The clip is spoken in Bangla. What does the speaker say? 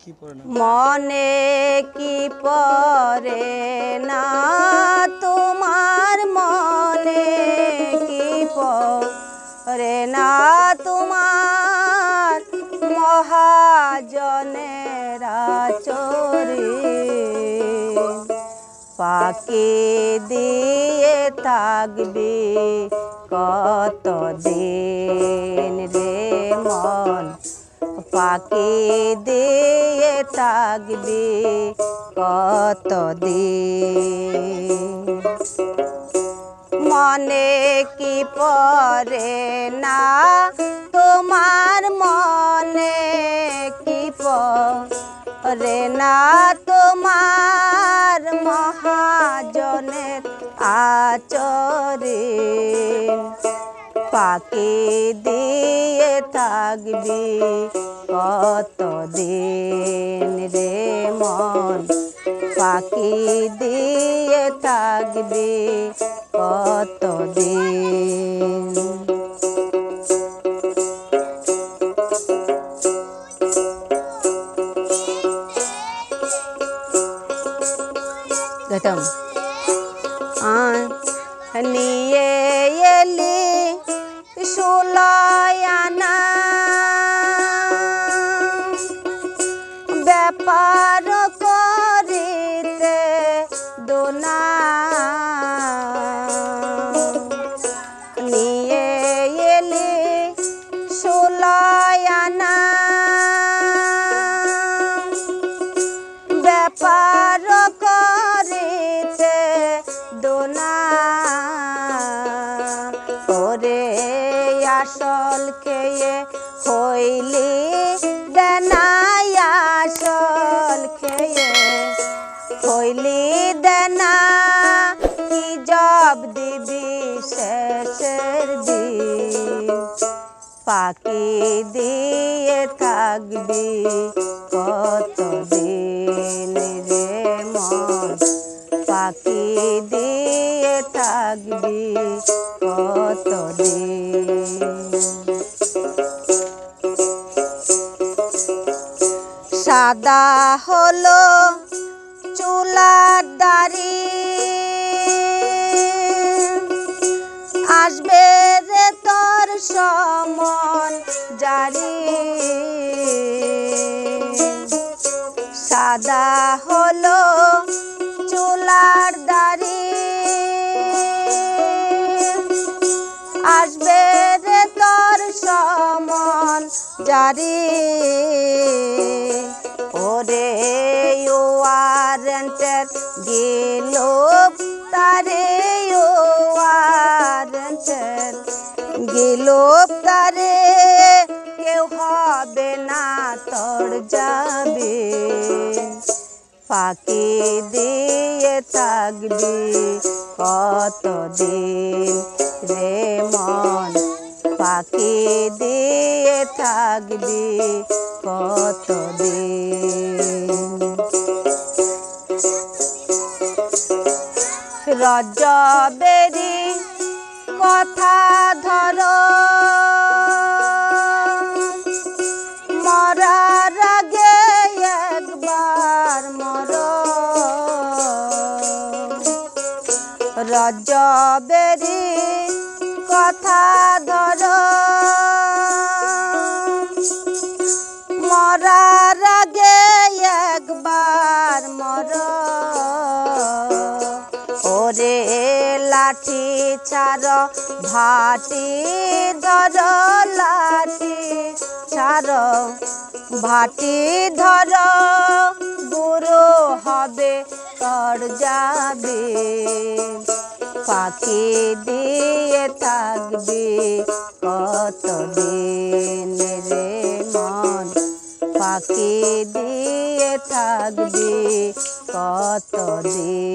মনে কি পড়ে না তোমার মনে কি পড়ে না তোমার মহাজনেরা চরি পাকে দিয়ে থাকবে কতদিন রে মন পাকে দিয়ে থাকবে কতদিন মনে কি পড়ে না তোমার মনে কি পড়ে না তোমার মহাজনের আচরে পাকে দিয়ে থাকবি কতদিন রে মন পাকে দিয়ে থাকবি কতদিন গতম নিয়ে এলি সুলায়ানা ব্যাপার করিতে দোনা নিয়ে এলি সুলায়ানা ব্যাপার করিতে দোনা ওরে আসল খেয়ে হইলি দেনাই আসল খেয়ে হইলি দেনা কি জব দিবি শেষের দিন পাকি দিয়ে থাকবি কতদিন রে মন পাকি দিয়ে থাকবি কতদিন সাদা হলো চুলার দাড়ি আসবে রে তোর সমন জারি সাদা হলো চুলার দাড়ি আসবে রে তোর সমন জারি ওরে ওয়ারেন্টের গেল তারে ওয়ারেন্টের গেল তারে কেউ হবে না তোর যাবে পাকি দিয়ে থাকবি কতদিন রে মন পাকি দিয়ে থাকবি কতদিন রজবেরি কথা ধরো মরার আগে একবার মরো রজবেরি কথা ধরো মরার আগে একবার মরো ওরে লাঠি ছাড় ভাটি ধর লাঠি ছাড় ভাটি ধর বুড়ো হবে তোর যাবে পাখি দিয়ে থাকবি কতদিন রে মন পাখি দিয়ে থাকবি কতদিন।